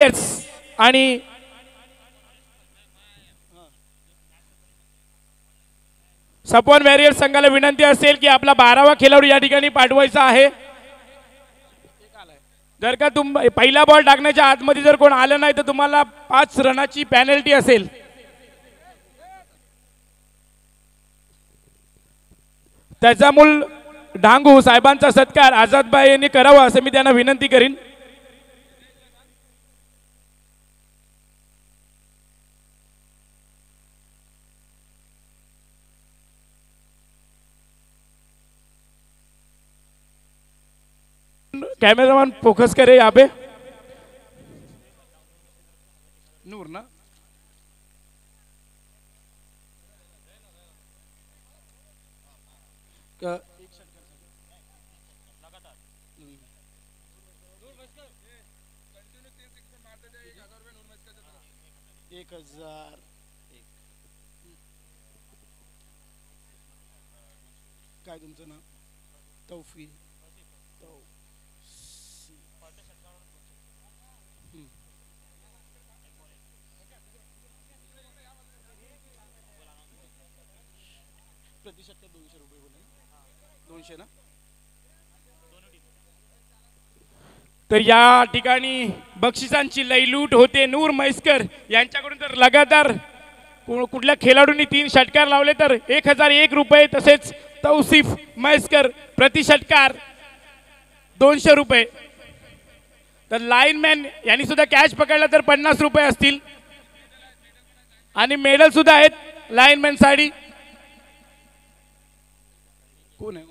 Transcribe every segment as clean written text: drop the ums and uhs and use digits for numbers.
आणि सपवान वॉरियर संघाला विनंती असेल की आपला 12वा खेळाडू या ठिकाणी पाठवायचा आहे। जर का पहिला बॉल टाकण्याच्या आतमध्ये जर कोण आलं नाही तर तुम्हाला 5 रनाची पेनल्टी असेल। त्याजामुल डांगू साहेबांचा सत्कार आझादभाई यांनी करावा असं मी त्यांना विनंती करीन। कैमरामैन फोकस करे यहाँ पे। नूर ना एक हजार काय तुमचं नाव? तौफीक प्रतिशत 200 रुपये बोले 200 ना। तर या ठिकाणी बक्षिसांची लईलूट होते। नूर म्हैसकर यांच्याकडून तर लगातार कुठल्या खेळाडूंनी 3 षटकार लावले तर 1001 रुपये, तसेच तौसिफ म्हैसकर प्रति षटकार 200 रुपये। तर लाईनमॅन यांनी सुद्धा कॅच पकडला तर 50 रुपये असतील आणि मेडल सुद्धा आहेत लाईनमॅन साठी। कोण आहे?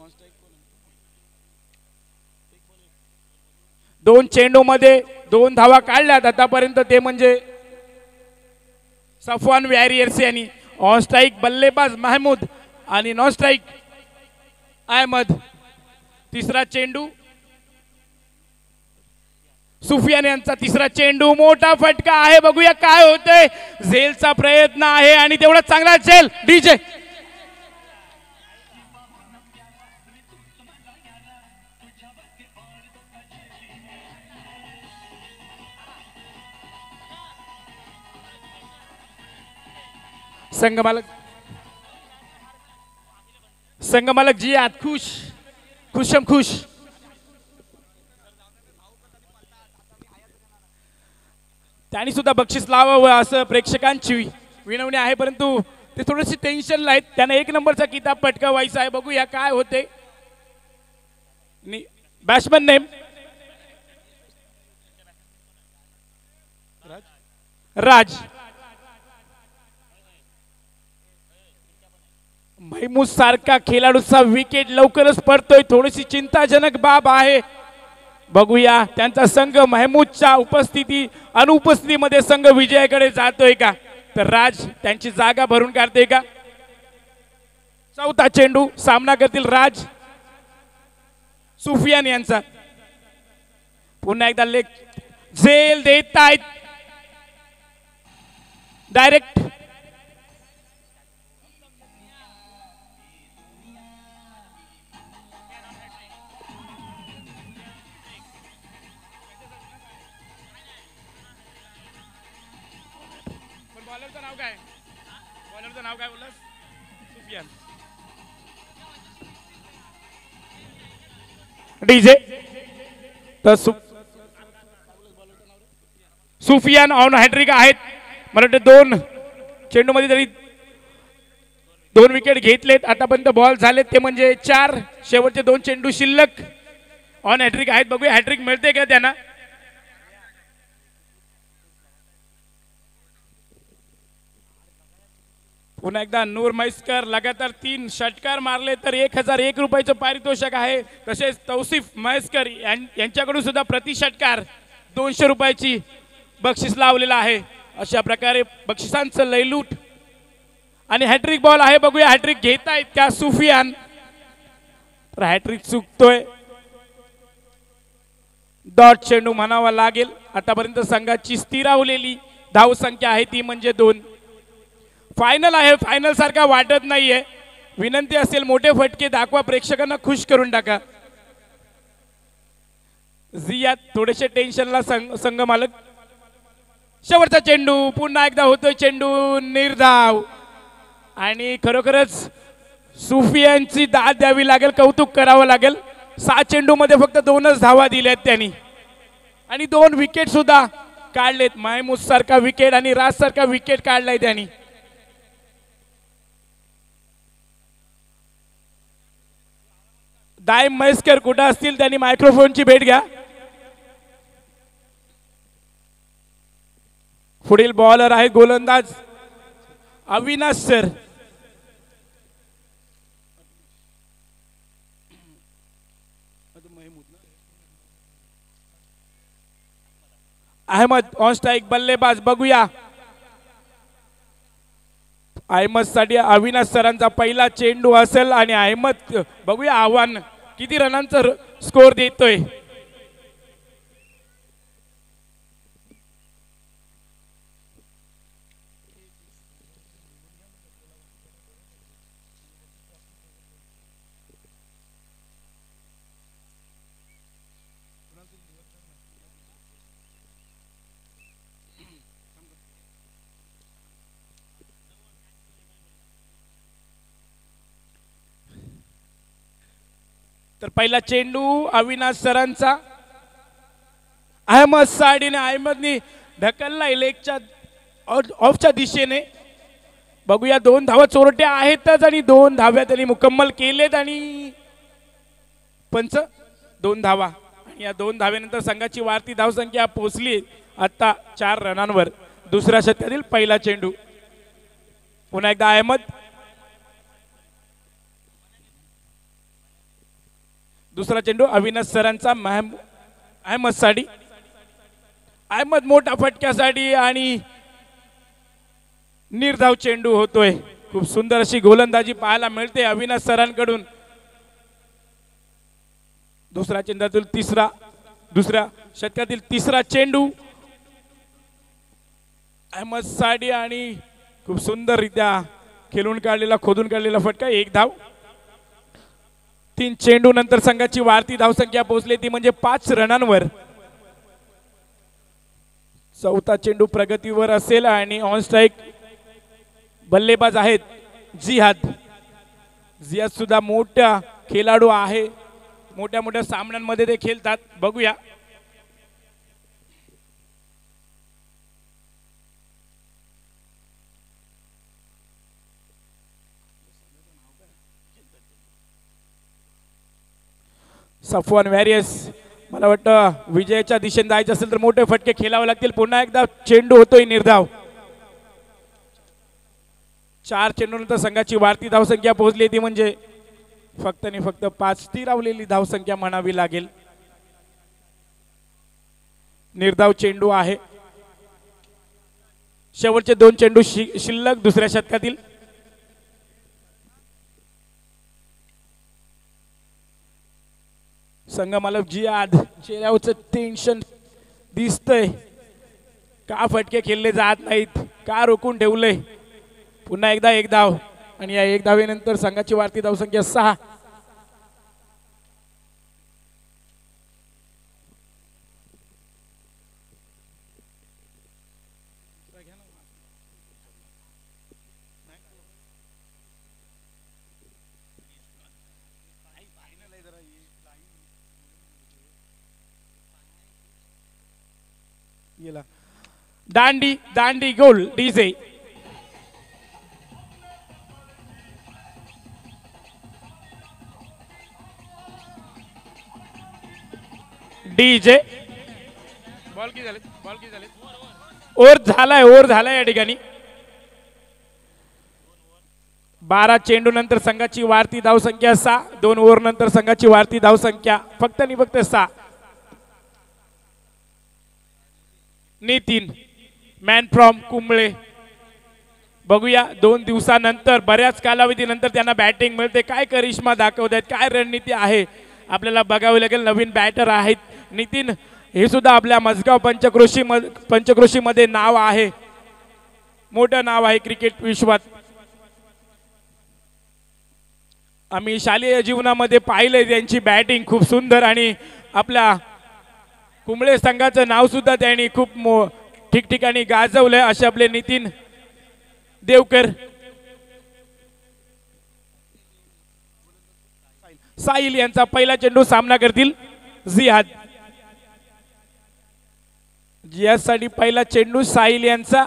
2 चेंडू मध्ये 2 धावा काढल्यात आतापर्यंत, ते म्हणजे सफवान वॉरियर्स यांनी। ऑन स्ट्राइक बल्लेबाज महमूद आणि नॉन स्ट्राइक अहमद। तिसरा चेंडू सुफियान यांचा तिसरा चेंडू, मोठा फटका आहे, बघूया काय होतंय। झेलचा प्रयत्न आहे आणि तेवढा चांगला झेल डीजे संघमालक जी आत खुशम खुश। त्यांनी सुद्धा बक्षीस लावावं असं प्रेक्षकांची विनवणी आहे, परंतु ते थोडेसे टेन्शनला आहेत। त्यांना 1 नंबरचा किताब पटकावायचा आहे, बघूया काय होते। बॅट्समन नेम राज। महमूद सारखा खेळाडूचा विकेट लवकरच पडतोय, थोडीशी चिंताजनक बाब आहे। बघूया त्यांचा संघ महमूदच्या अनुपस्थितीमध्ये संघ विजयाकडे जातोय का, तर राज त्यांची जागा भरून काढते का। चौथा चेंडू सामना करतील राज सुफियान यांचा। पुन्हा एकदा लेग झेल देत आहेत डायरेक्ट। बॉलरचं नाव काय? बॉलरचं नाव काय बोललास? सुफियान डीजे। तर सुफियान ऑन हॅट्रिक आहेत। मला वाटतं 2 चेंडू मध्ये तरी 2 विकेट घेतलेत आतापर्यंत, बॉल झालेत ते म्हणजे 4। शेवटचे 2 चेंडू शिल्लक ऑन हॅट्रिक आहेत, बघूया हॅट्रिक मिळते का त्यांना। पुन्हा एकदा नूर म्हैसकर लगातार 3 षटकार मारले तर 1001 रुपयाचं पारितोषिक आहे। तसेच तौसिफ म्हैसकर यांच्याकडून सुद्धा प्रति षटकार 200 रुपयाची बक्षीस लावलेला आहे। अशा प्रकारे बक्षिसांचं लयलूट आणि हॅट्रिक बॉल आहे, बघूया हॅट्रिक घेतायत का सुफियान। तर हॅट्रिक चुकतोय, डॉट चेंडू म्हणावा लागेल। आतापर्यंत संघाची स्थिरावलेली धाव संख्या आहे ती म्हणजे 2। फायनल आहे, फायनल सारखा वाटत नाहीये। विनंती असेल मोठे फटके दाखवा, प्रेक्षकांना खुश करून टाका। जिया थोडेसे टेन्शनला संघ मालक शेवटचा चेंडू पुन्हा एकदा होतोय चेंडू निर्धाव आणि खरोखरच सुफियांची दाद द्यावी लागेल, कौतुक करावं लागेल. 6 चेंडूमध्ये फक्त 2च धावा दिल्यात त्यांनी आणि 2 विकेट सुद्धा काढलेत. महमूद सारखा विकेट आणि राज सारखा विकेट काढलाय त्यांनी. दायम म्हैसकर कुठं असतील त्यांनी मायक्रोफोनची भेट घ्या. पुढील बॉलर आहे गोलंदाज Avinash sir. Ahmed on strike बल्लेबाज. बघूया अहमद साठी अविनाश सरांचा पहिला चेंडू असेल आणि अहमद बघूया आव्हान किती रनांचा स्कोर देतोय. तर पहिला चेंडू अविनाश सरांचा. अहमद साडीने अहमदनी ढकलला लेगच्या ऑफच्या दिशेने. बघूया 2 धावा चोरट्या आहेतच आणि 2 धाव्या त्यांनी मुकम्मल केलेत आणि पंच 2 धावा आणि या 2 धाव्यानंतर संघाची वाढती धावसंख्या पोहोचली आता 4 रनांवर. दुसऱ्या षटकातील पहिला चेंडू. पुन्हा एकदा अहमद. दुसरा चेंडू अविनाश सरांचा अहमद साठी. अहमद मोठा फटक्यासाठी आणि निर्धाव चेंडू होतोय. खूप सुंदर अशी गोलंदाजी पाहायला मिळते अविनाश सरांकडून. दुसऱ्या षटकातील तिसरा चेंडू अहमद साठी आणि खूप सुंदररित्या खेळून काढलेला खोदून काढलेला फटका. 1 धाव. 3 चेंडू नंतर संघाची वाढती धावसंख्या पोहोचली ती म्हणजे 5 रनांवर. चौथा चेंडू प्रगतीवर असेल आणि ऑन स्ट्राइक बल्लेबाज आहेत जिहाद. जिहाद सुद्धा मोठा खेळाडू आहे. मोठ्या मोठ्या सामन्यांमध्ये ते खेळतात. बघूया सफवान वॅरियर्स. मला वाटतं विजयाच्या दिशेने जायचं असेल तर मोठे फटके खेळावे लागतील. पुन्हा एकदा चेंडू होतोय निर्धाव. 4 चेंडूनंतर संघाची वाढती धावसंख्या पोहोचली ती म्हणजे फक्त आणि फक्त 5 स्थिरावलेली धावसंख्या म्हणावी लागेल. निर्धाव चेंडू आहे. शेवटचे 2 चेंडू शिल्लक दुसऱ्या षटकातील. संघ मालक जिहाद चेहऱ्यावरचं टेन्शन दिसतंय. का फटके खेळले जात नाहीत, का रोखून ठेवलंय. पुन्हा एकदा 1 धाव आणि या 1 धावेनंतर संघाची वाढती धावसंख्या 6. दांडी दांडी गोल डीजे. डीजे बॉल की झाले ओव्हर झालाय या ठिकाणी. 12 चेंडू नंतर संघाची वाढती धावसंख्या 6. 2 ओव्हर नंतर संघाची वाढती धावसंख्या फक्त आणि फक्त 6. Nitin man from Kumble. बघूया 2 दिवसानंतर बऱ्याच कालावधीनंतर त्यांना बॅटिंग मिळते. काय करिश्मा दाखवत आहेत, काय रणनीती आहे आपल्याला बघावी लागेल. नवीन बॅटर आहेत नितीन. हे सुद्धा आपल्या मजगाव पंचक्रोशी मध्ये नाव आहे, मोठं नाव आहे क्रिकेट विश्वात. आम्ही शालेय जीवनामध्ये पाहिले त्यांची बॅटिंग खूप सुंदर आणि आपल्या कुंबळे संघाचं नाव सुद्धा त्यांनी खूप ठिकठिकाणी गाजवलंय असे आपले नितीन देवकर. साहिल यांचा पहिला चेंडू सामना करतील जिहाद. जिहादसाठी पहिला चेंडू साहिल यांचा.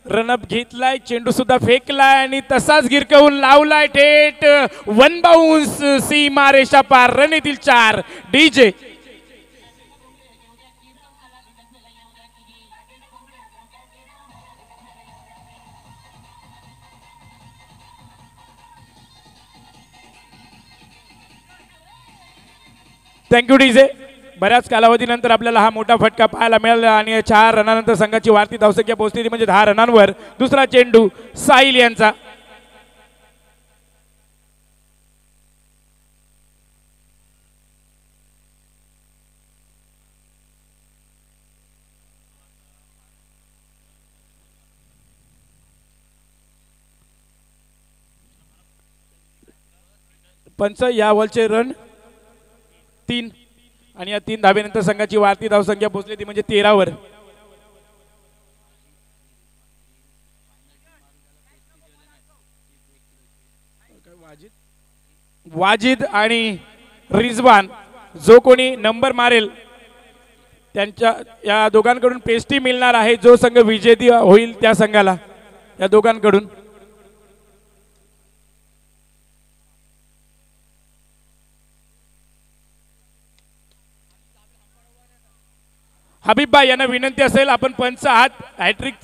रनअप घेतलाय, चेंडू सुद्धा फेकलाय आणि तसाच गिरकवून लावलाय थेट वन बाउन्स सीमा रेषा पार. रन येतील 4. DJ thank you DJ. बऱ्याच कालावधीनंतर आपल्याला हा मोठा फटका पाहायला मिळाला आणि 4 रनानंतर संघाची वाढती धावसंख्या पोहोचली म्हणजे 10 रनांवर. दुसरा चेंडू साहिल यांचा. पंच या बॉलचे रन 3 आणि या 3 धावेनंतर संघाची वाढती धावसंख्या पोहोचली ती म्हणजे 13 वर. वाजिद आणि रिजवान जो कोणी नंबर मारेल त्यांच्या या दोघांकडून पेस्टी मिळणार आहे. जो संघ विजेती होईल त्या संघाला या दोघांकडून. हबीबभाई यांना विनंती असेल आपण पंच आहात, हॅट्रिक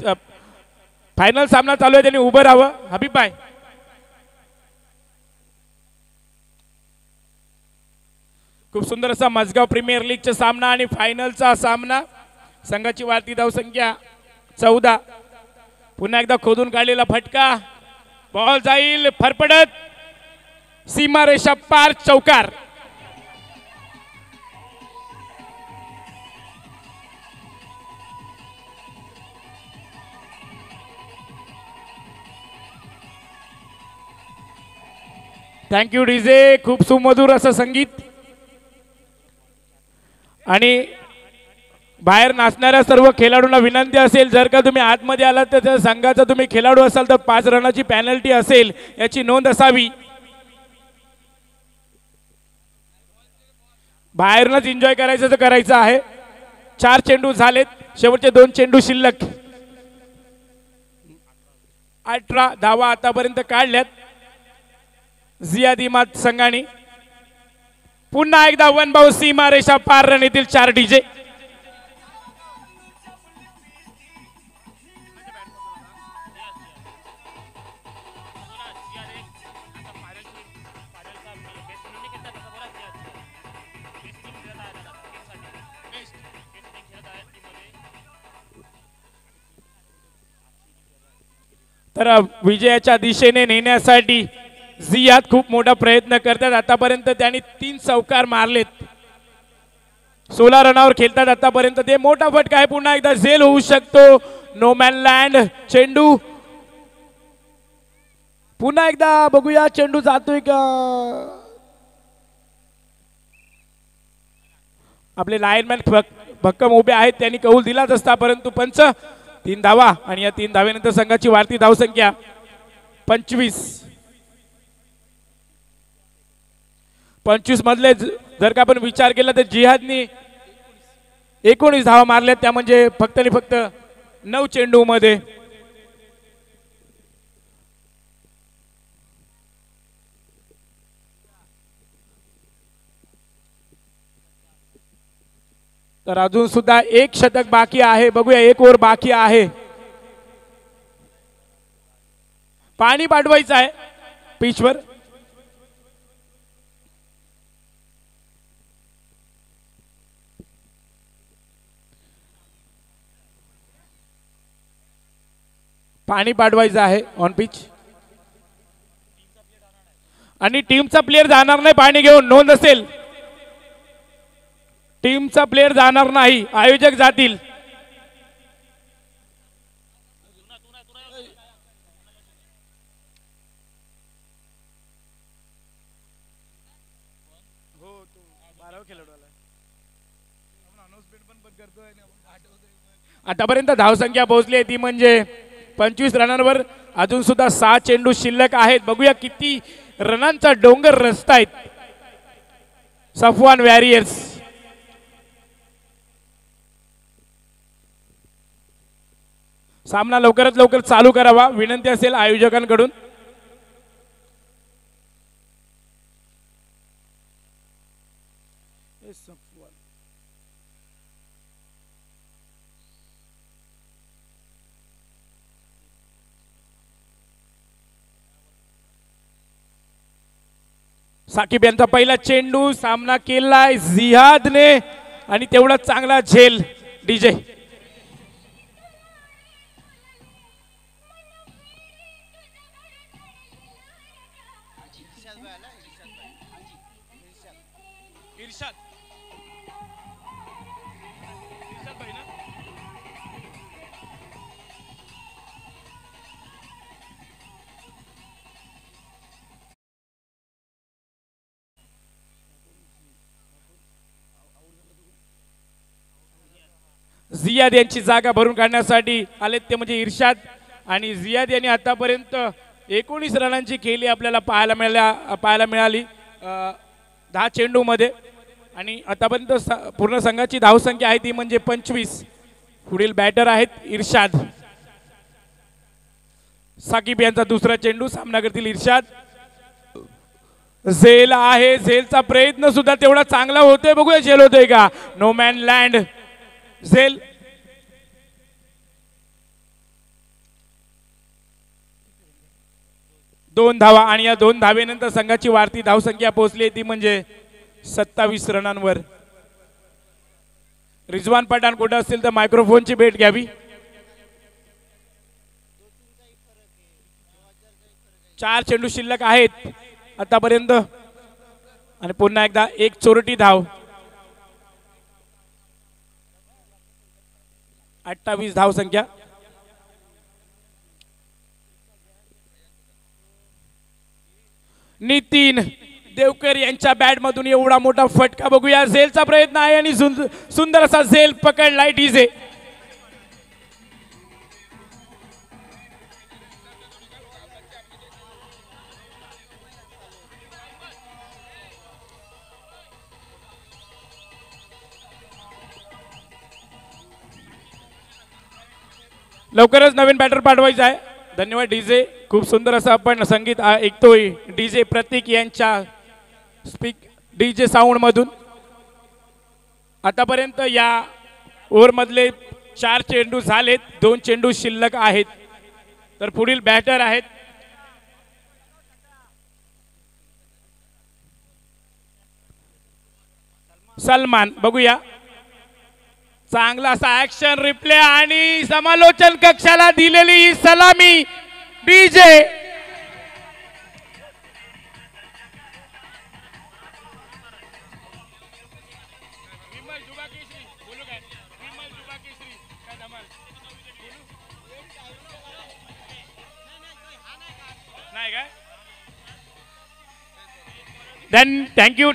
फायनल सामना चालू आहे, त्यांनी उभं राहावं. हबीबभाई खूप सुंदर असा मजगाव प्रीमियर लीगचा सामना आणि फायनलचा सामना. संघाची वाढती धावसंख्या 14. पुन्हा एकदा खोदून काढलेला फटका. बॉल जाईल फरफडत सीमारेषा पार. चौकार. Thank you DJ. खूप सुमधुर असं संगीत आणि बाहेर नाचणाऱ्या सर्व खेळाडूंना विनंती असेल जर का तुम्ही आतमध्ये आलात तर त्या संघाचा तुम्ही खेळाडू असाल तर 5 रनाची पेनल्टी असेल याची नोंद असावी. बाहेरनच एन्जॉय करायचं तर करायचं आहे. 4 चेंडू झालेत, शेवटचे 2 चेंडू शिल्लक. 18 धावा आतापर्यंत काढल्यात जिहाद इमाद संघाने. पुन्हा एकदा वन बाउ सीमा रेषा पार. रन येतील 4. डीजे तर विजयाच्या दिशेने नेण्यासाठी जिहाद खूप मोठा प्रयत्न करतात. आतापर्यंत त्यांनी 3 चौकार मारलेत. 16 रनावर खेळतात आतापर्यंत ते. मोठा फटका आहे, पुन्हा एकदा झेल होऊ शकतो. नो मॅन लँड चेंडू. पुन्हा एकदा बघूया चेंडू जातोय का. आपले लायनमॅन भक्कम उभे आहेत, त्यांनी कौल दिलाच असता परंतु पंच 3 धावा आणि या 3 धावेनंतर संघाची वाढती धावसंख्या 25. 25 मधले जर का आपण विचार केला तर जिहादनी 19 धावा मारल्या, त्या म्हणजे फक्त आणि फक्त 9 चेंडू मध्ये. तर अजून सुद्धा 1 शतक बाकी आहे. बघूया 1 ओव्हर बाकी आहे. पाणी पाठवायचं आहे पिचवर. पाणी पाठवायचं आहे ऑन पिच आणि टीमचा प्लेयर जाणार नाही पाणी घेऊन. नोंद असेल टीमचा प्लेयर जाणार नाही, आयोजक जातील. आतापर्यंत धावसंख्या पोहोचली आहे ती म्हणजे 25 रनांवर. अजून सुद्धा 6 चेंडू शिल्लक आहेत. बघूया किती रनांचा डोंगर रचतायत सफवान वॉरियर्स. सामना लवकरात लवकर चालू करावा विनंती असेल आयोजकांकडून. साकिब यांचा पहिला चेंडू सामना केलाय जिहादने आणि तेवढा चांगला झेल डीजे. जियाद यांची जागा भरून काढण्यासाठी आलेत ते म्हणजे इर्शाद. आणि जियाद यांनी आतापर्यंत 19 रनांची खेळी आपल्याला पाहायला मिळाली 10 चेंडूमध्ये. आणि आतापर्यंत पूर्ण संघाची धावसंख्या आहे ती म्हणजे 25. पुढील बॅटर आहेत इर्शाद. साकिब यांचा दुसरा चेंडू सामना करतील इर्शाद. झेल आहे. झेलचा प्रयत्न सुद्धा तेवढा चांगला होतोय. बघूया झेल होतोय का. No man land. झेल 2 धावा आणि या 2 धावेनंतर संघाची वाढती धावसंख्या पोहोचली ती म्हणजे 27 रनांवर. रिजवान पठाण कुठे असतील तर मायक्रोफोनची भेट घ्यावी. 4 चेंडू शिल्लक आहेत आतापर्यंत आणि पुन्हा एकदा एक चोरटी धाव. 28 धावसंख्या. नितीन देवकर यांच्या बॅट मधून एवढा मोठा फटका. बघूया झेलचा प्रयत्न आहे आणि सुंदर असा झेल पकडलाय डीजे. लवकरच नवीन बॅटर पाठवायचा आहे. धन्यवाद डीजे. खूप सुंदर असं आपण संगीत ऐकतोय डीजे प्रतीक यांच्या डीजे साऊंड मधून. आतापर्यंत या ओव्हर मधले 4 चेंडू झालेत. 2 चेंडू शिल्लक आहेत. तर पुढील बॅटर आहेत सलमान. बघूया चांगला असा ऍक्शन रिप्ले आणि समालोचन कक्षाला दिलेली ही सलामी डीजे.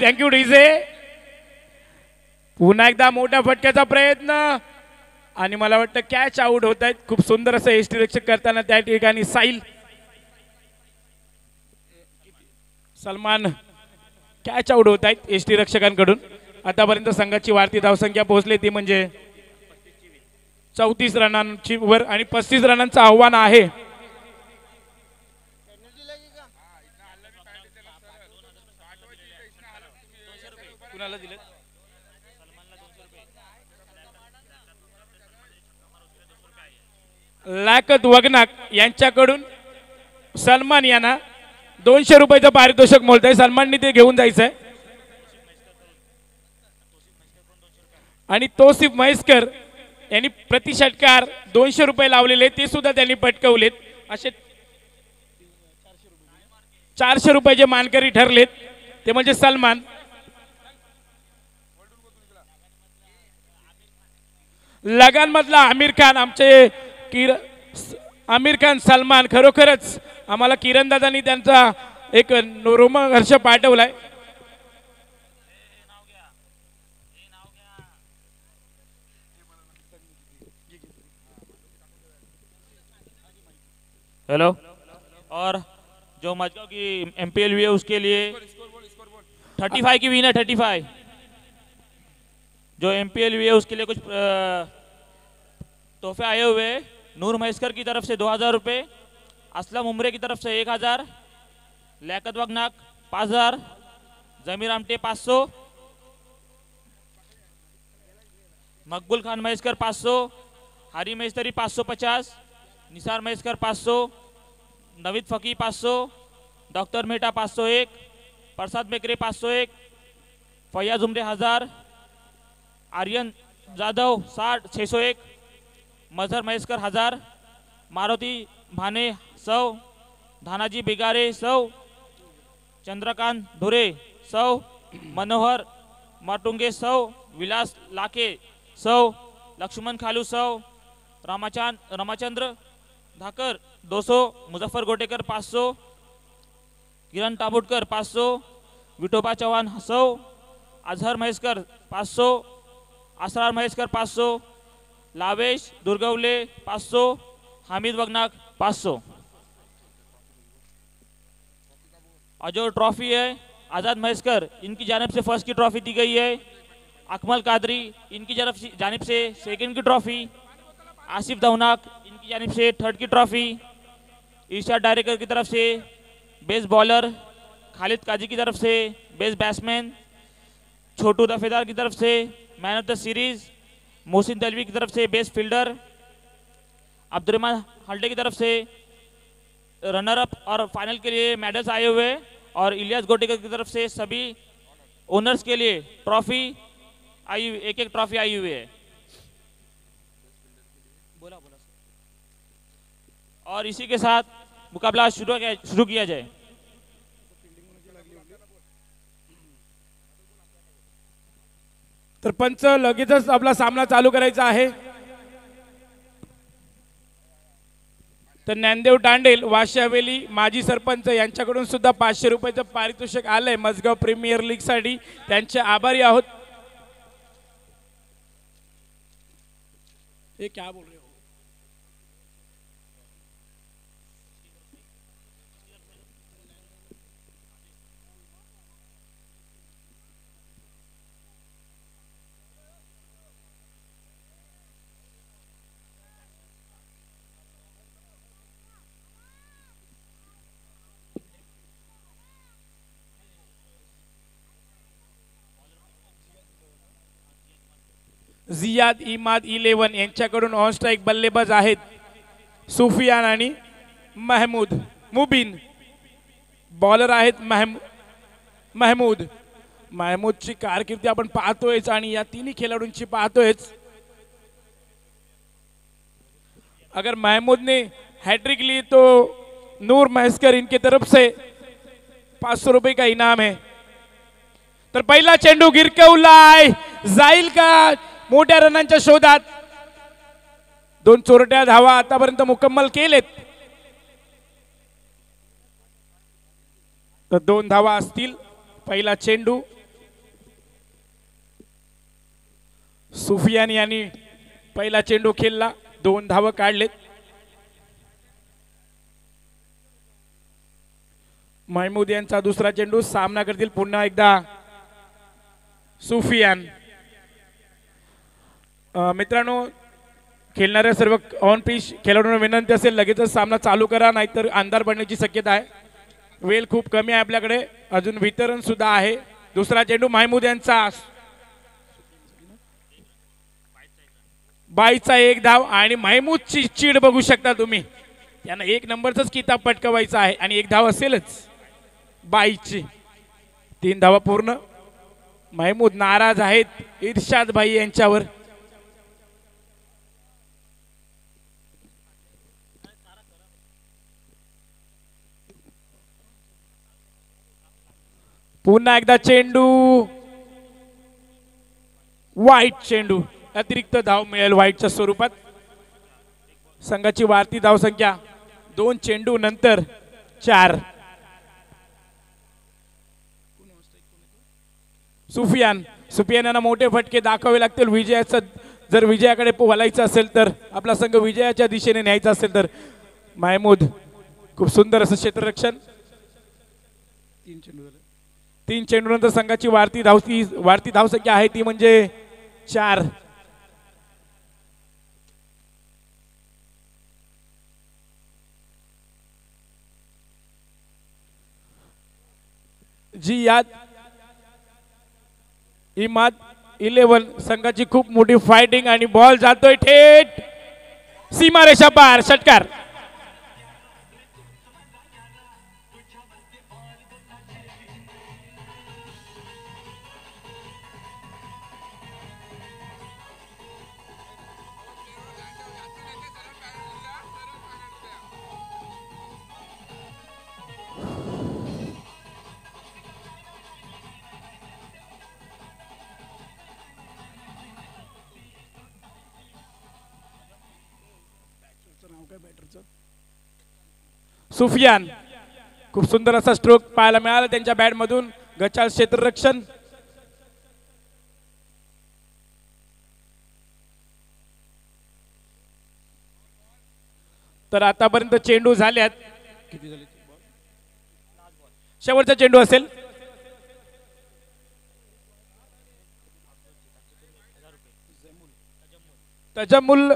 Thank you DJ. पुन्हा एकदा मोठ्या फटक्याचा प्रयत्न आणि मला वाटतं कॅच आउट होत आहेत. खूप सुंदर असं एसटी रक्षक करताना त्या ठिकाणी साहिल सलमान कॅच आउट होत आहेत एसटी रक्षकांकडून. आतापर्यंत संघाची वाढती धावसंख्या पोहोचली ती म्हणजे 34 रनांची वर आणि 35 रनांचं आव्हान आहे. कुणाला दिले लाकत वगनाक यांच्याकडून सलमान यांना 200 रुपयाचं पारितोषिक मोलतंय. सलमाननी ते घेऊन जायचंय. आणि तोसिफ म्हैसकर यांनी प्रति षटकार 200 रुपये लावलेले ते सुद्धा त्यांनी पटकवलेत. असे 400 रुपयाचे मानकरी ठरलेत ते म्हणजे सलमान. लगान मधला आमिर खान आमचे आमिर खान सलमान खरोखरच आम्हाला किरण दादांनी त्यांचा एक रोमहर्ष पाठवलाय. हेलो। और जो मजगांव की एमपीएल हुई है उसके लिए 35 की विनर 35। जो एमपीएल हुई है उसके लिए कुछ तोहफे आए हुए हैं। नूर महेशकर की तरफ से 2000 रुपये, असलम उमरे की तरफ से 1000, लियाकत वगनाक 5000, जमीर आमटे 500, मकबूल खान महेशकर 500, हारी महेशतरी 550, निसार महेशकर 500, नवीद फकी 500, डॉक्टर मेहटा 501, प्रसाद मेकरे 501, फैयाज उमरे 1000, आर्यन जाधव 60 601, मजहर महेशकर 1000, मारुति भाने 100, धानाजी बिगारे 100, चंद्रकांत धुरे 100, मनोहर माटुंगे 100, विलास लाखे 100, लक्ष्मण खालू 100, रामाचंद्र धाकर 200, मुजफ्फर गोटेकर 500, किरण ताबुटकर 500, विठोबा चौहान 100, अजहर महेशकर 500, असरार महेशकर 500, लावेश दुर्गवले 500, हामिद वगनाक 500। और जो ट्रॉफी है आज़ाद महेशकर इनकी जानिब से फर्स्ट की ट्रॉफी दी गई है। अकमल कादरी इनकी जानिब से सेकंड की ट्रॉफी, आसिफ दवनाक इनकी जानिब से थर्ड की ट्रॉफी, ईशा डायरेक्टर की तरफ से बेस्ट बॉलर, खालिद काजी की तरफ से बेस्ट बैट्समैन, छोटू दफेदार की तरफ से man of the series, Mohsin Dalvi की तरफ से बेस्ट फील्डर, अब्दुर्रहमान हल्टे की तरफ से रनर अप और फाइनल के लिए मेडल्स आए हुए, और इलियास गोटेकर की तरफ से सभी ओनर्स के लिए ट्रॉफी आई, एक एक ट्रॉफी आई हुई है। बोला बोला और इसी के साथ मुकाबला शुरू किया जाए। तर पंच लगेचच आपला सामना चालू करायचा आहे। तर ज्ञानदेव टांडेल वाशी हवेली माजी सरपंच यांच्याकडून सुद्धा 500 रुपयाचं पारितोषिक आलंय मजगाव प्रीमियर लीग साठी, त्यांचे आभारी आहोत। ये क्या बोल रहे हो? जियाद इमाद 11 यांच्याकडून ऑन स्ट्राइक बल्लेबाज आहेत सुफियान आणि महमूद मुबीन, बॉलर आहेत महमूदची कारकिर्दी आपण पाहतोयच आणि या तिन्ही खेळाडूंची पाहतोयच। अगर महमूद ने हैट्रिक ली तो नूर महेशकर इनके तरफ से 500 रुपये का इनाम है। तर पहिला चेंडू गिरकवलाय, जाईल का मोठ्या रनांच्या शोधात? 2 चोरट्या धावा आतापर्यंत मुकम्मल केलेत, तर 2 धावा असतील। पहिला चेंडू सुफियान यांनी पहिला चेंडू खेळला, 2 धावा काढलेत। महमूद यांचा दुसरा चेंडू सामना करतील पुन्हा एकदा सुफियान। मित्रांनो, खेळणाऱ्या सर्व ऑन पिच खेळाडूंना विनंती असेल लगेचच सामना चालू करा, नाहीतर अंधार पडण्याची शक्यता आहे। वेळ खूप कमी आहे आपल्याकडे, अजून वितरण सुद्धा आहे। दुसरा चेंडू महमूद यांचा 22चा 1 धाव, आणि महमूदची चीड बघू शकता तुम्ही, त्यांना 1 नंबरचाच किताब पटकवायचा आहे आणि 1 धाव असेलच 22ची। 3 धावा पूर्ण। महमूद नाराज आहेत इर्शाद भाई यांच्यावर। पुन्हा एकदा चेंडू, वाईट चेंडू, अतिरिक्त धाव मिळेल वाईटच्या स्वरूपात। संघाची वाढती धाव संख्या 2 चेंडू नंतर 4। सुफियान यांना मोठे फटके दाखवावे लागतील विजयाचं, जर विजयाकडे वळायचं असेल तर, आपला संघ विजयाच्या दिशेने न्यायचा असेल तर। महमूद खूप सुंदर असं क्षेत्ररक्षण. 3 चेंडूनंतर संघाची वाढती धावसंख्या आहे ती म्हणजे 4. जी याद इमाद 11 संघाची खूप मोठी फायटिंग आणि बॉल जातोय थेट सीमारेषा पार. षटकार. सुफियान खूप सुंदर असा स्ट्रोक पाहायला मिळाला त्यांच्या बॅट मधून. गचाळ क्षेत्ररक्षण. तर आतापर्यंत चेंडू झाल्यात. किती झाले? शेवटचा चेंडू असेल. तजमुल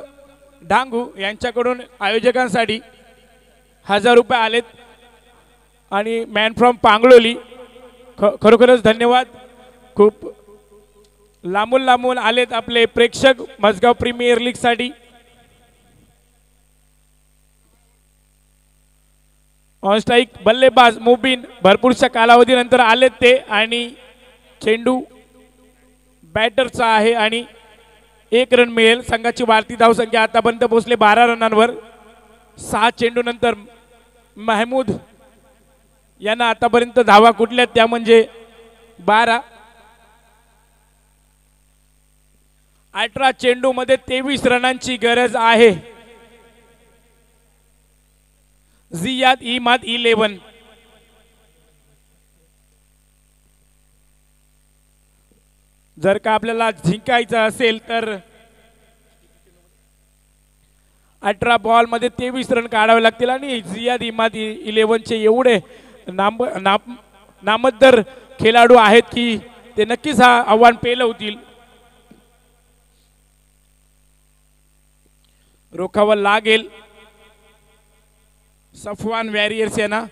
डांगू यांच्याकडून आयोजकांसाठी 1000 रुपये आलेत आणि मॅन फ्रॉम पांगळोली खरोखरच धन्यवाद. खूप लांबून आलेत आपले प्रेक्षक मजगाव प्रीमियर लीग साठी. ऑन स्ट्राईक बल्लेबाज मुबीन भरपूरशा कालावधीनंतर आलेत ते आणि चेंडू बॅटरचा आहे आणि 1 रन मिळेल. संघाची वाढती धावसंख्या आतापर्यंत पोहोचले 12 रनांवर. 6 चेंडू नंतर महमूद यांना आतापर्यंत धावा कुठल्या त्या म्हणजे 12. 18 चेंडू मध्ये 23 रनांची गरज आहे. जियाद इमाद 11. जर का आपल्याला जिंकायचं असेल तर 18 बॉल मध्ये 23 रन काढावे लागतील आणि जियाद इमाद 11 चे एवढे नामद्दर खेळाडू आहेत की ते नक्कीच हा आव्हान पेलवतील. रोखावं लागेल सफवान वॅरियर्स यांना.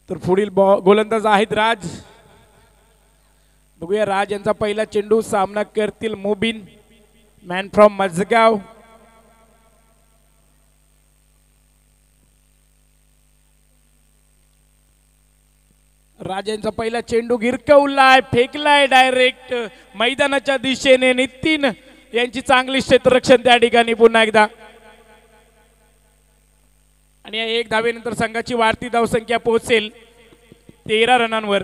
तर पुढील गोलंदाज आहेत राज. बघूया राज यांचा पहिला चेंडू. सामना करतील मुबीन मॅन फ्रॉम मजगाव. राज यांचा पहिला चेंडू गिरकवलाय, फेकलाय डायरेक्ट मैदानाच्या दिशेने. नितीन यांची चांगली क्षेत्ररक्षण त्या ठिकाणी पुन्हा एकदा. आणि या 1 धावेनंतर संघाची वाढती धावसंख्या पोहोचेल 13 रनांवर.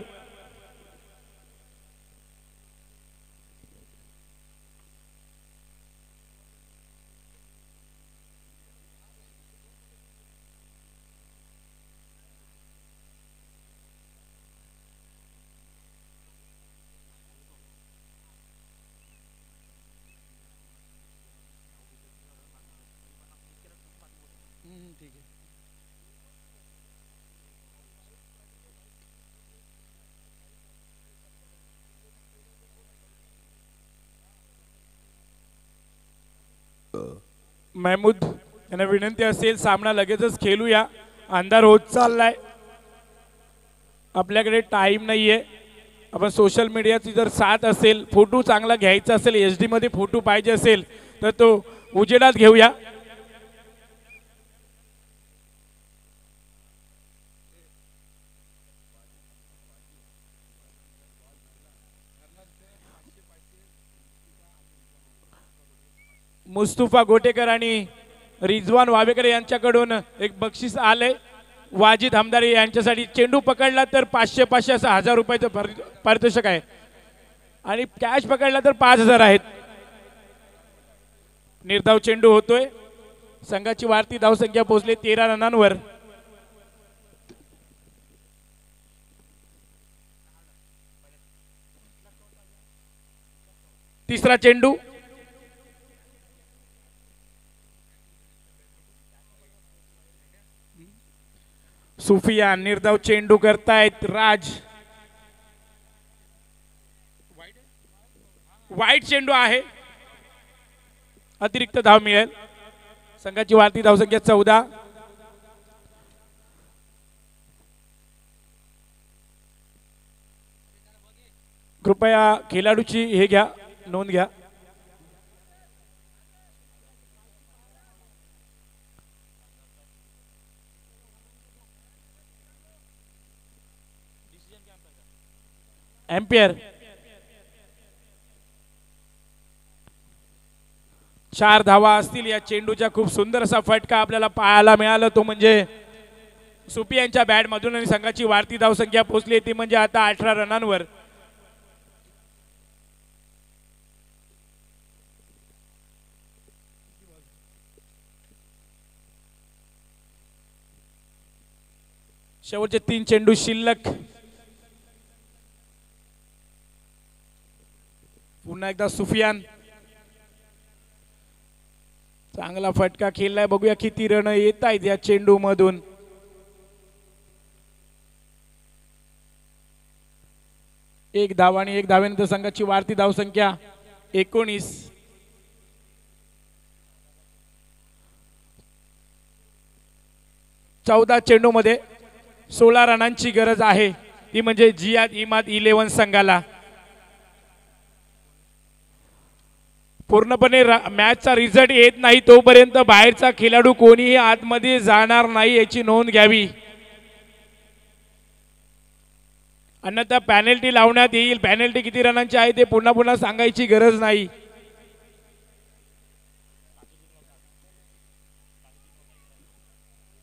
महमूद यांना विनंती असेल सामना लगेचच खेळूया. अंधार होत चाललाय. आपल्याकडे टाइम नाहीये. आपण सोशल मीडियाची जर साथ असेल, फोटो चांगला घ्यायचा असेल, HD मध्ये फोटो पाहिजे असेल तर तो उजेडात घेऊया. मुस्तफा गोटेकर आणि रिजवान वावेकर यांच्याकडून एक बक्षीस आले. वाजिद हमदारी यांच्यासाठी चेंडू पकडला तर 500 असं 1000 रुपयाचं पारितोषिक आहे आणि कॅश पकडला तर 5000 आहेत. निर्धाव चेंडू होतोय. संघाची वाढती धावसंख्या पोहोचली 13 रनांवर. तिसरा चेंडू. सुफिया निर्धाव चेंडू करतायत. राज वाईट चेंडू आहे. अतिरिक्त धाव मिळेल. संघाची वाढती धावसंख्या 14. कृपया खेळाडूची हे घ्या, नोंद घ्या. एम्पियर 4 धावा असतील या चेंडूचा. खूप सुंदर असा फटका आपल्याला पाहायला मिळाला, तो म्हणजे सुपी यांच्या बॅट मधून. आणि संघाची वाढती धावसंख्या पोहोचली ती म्हणजे आता 18 रनांवर. शेवटचे 3 चेंडू शिल्लक. पुन्हा एकदा सुफियान चांगला फटका खेळलाय. बघूया किती रन येत आहेत या चेंडू मधून. एक धाव आणि एक धावेनंतर संघाची वाढती धावसंख्या 19. चौदा चेंडू मध्ये 16 रनांची गरज आहे. ती म्हणजे जियाद इमाद 11 संघाला. पूर्णपणे मॅचचा रिझल्ट येत नाही तोपर्यंत बाहेरचा खेळाडू कोणीही आतमध्ये जाणार नाही याची नोंद घ्यावी. अन्यथा पॅनल्टी लावण्यात येईल. पॅनल्टी किती रनांची आहे ते पुन्हा पुन्हा सांगायची गरज नाही.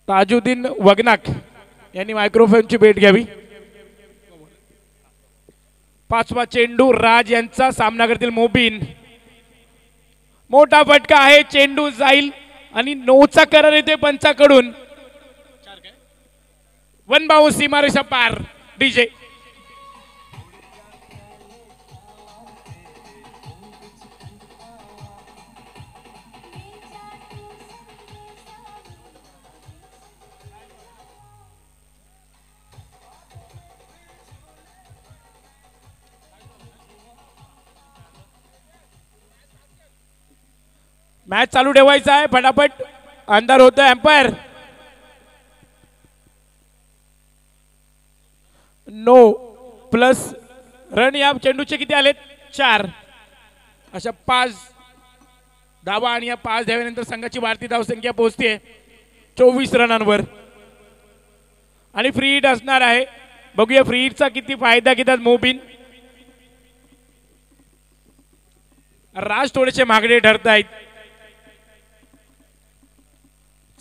ताजुद्दीन वगनाक यांनी मायक्रोफोनची भेट घ्यावी. 5वा चेंडू राज यांचा सामना करतील मोबिन. मोठा फटका आहे. चेंडू जाईल आणि 9चा करार येते पंचाकडून. 1 बाउंस सीमारेषा पार. डीजे मॅच चालू ठेवायचा आहे. फटाफट अंधार होतोय. एम्पायर नो प्लस रन या चेंडूचे किती आलेत? 4. अशा 5 धावा आणि या 5 धाव्यानंतर संघाची वाढती धावसंख्या पोहोचते 24 रनांवर. आणि फ्री हिट असणार आहे. बघूया फ्री हिटचा किती फायदा घेतात मोबिन. राज थोडेसे मागडे ठरतायत.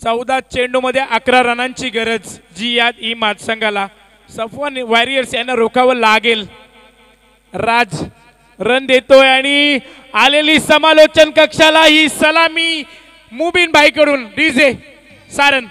14 चेंडू मध्ये 11 रनांची गरज जियाद इमाद संघाला. सफवान वॉरियर्स यांना रोखावं लागेल. राज रन देतोय आणि आलेली समालोचन कक्षाला ही सलामी मुबीन भाई कडून. DJ Saran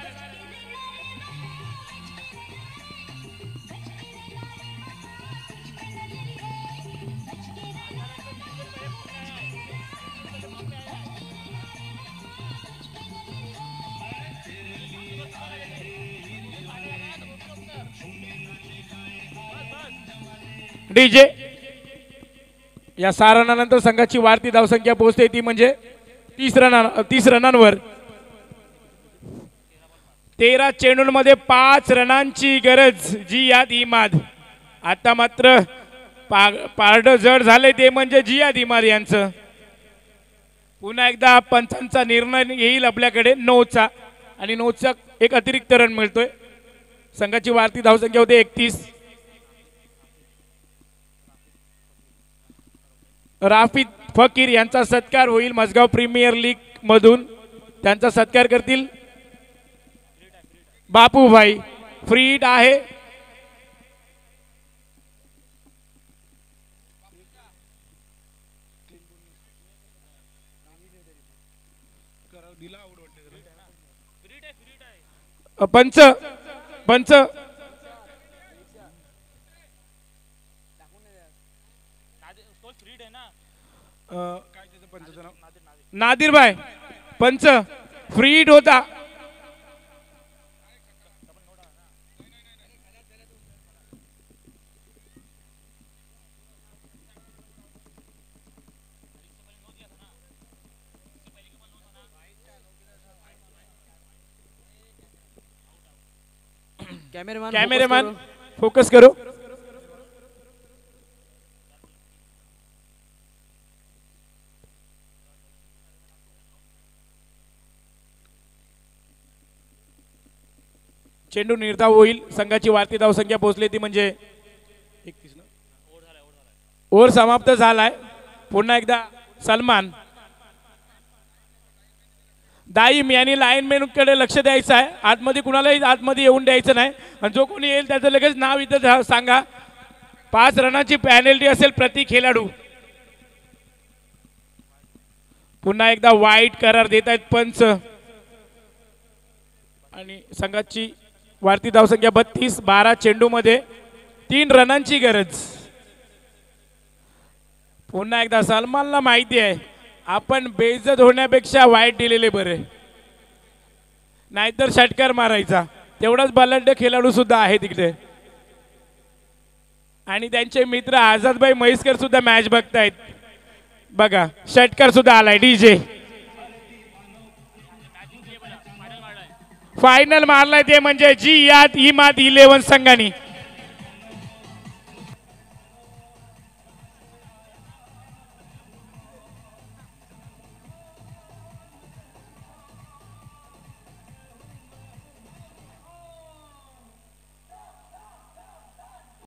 DJ. या 6 रनानंतर संघाची वाढती धावसंख्या पोहोचते ती म्हणजे 30 रनांवर. 13 चेंडूंमध्ये 5 रनांची गरज जियाद इमाद. आता मात्र पारड जड झाले ते म्हणजे जियाद इमाद यांचं. पुन्हा एकदा पंचांचा निर्णय येईल आपल्याकडे 9चा आणि 9चा एक अतिरिक्त रन मिळतोय. संघाची वाढती धावसंख्या होते 31. राफिद फकीर यांचा सत्कार होईल मसगाव प्रीमियर लीग मधून. त्यांचा सत्कार करतील बापूभाई. फ्री हिट आहे. पंच पंच नादिर भाई पंच फ्री हिट होता. कैमरेमैन फोकस करो. चेंडू निर्धाव होईल. संघाची वाढती धावसंख्या पोहोचली ती म्हणजे 31 ना. ओव्हर समाप्त झालाय. पुन्हा एकदा सलमान दाईम यांनी लाईनमॅन कडे लक्ष द्यायचं आहे. आतमध्ये कुणालाही आतमध्ये येऊन द्यायचं नाही. आणि जो कोणी येईल त्याचं लगेच नाव इथं सांगा. 5 रनाची पेनल्टी असेल प्रति खेळाडू. पुन्हा एकदा वाईट करार देत आहेत पंच. आणि संघाची वाढती धावसंख्या 32. 12 चेंडू मध्ये 3 रनांची गरज. पुन्हा एकदा सलमानला माहिती आहे आपण बेइज्जत होण्यापेक्षा वाईट दिलेले बरे. नाहीतर षटकार मारायचा. तेवढाच बलाढ्य खेळाडू सुद्धा आहे तिकडे. आणि त्यांचे मित्र आझादभाई म्हैसकर सुद्धा मॅच बघतायत. बघा षटकार सुद्धा आलाय. डीजे फायनल मारलाय ते म्हणजे जी याद इमाद 11 संघानी.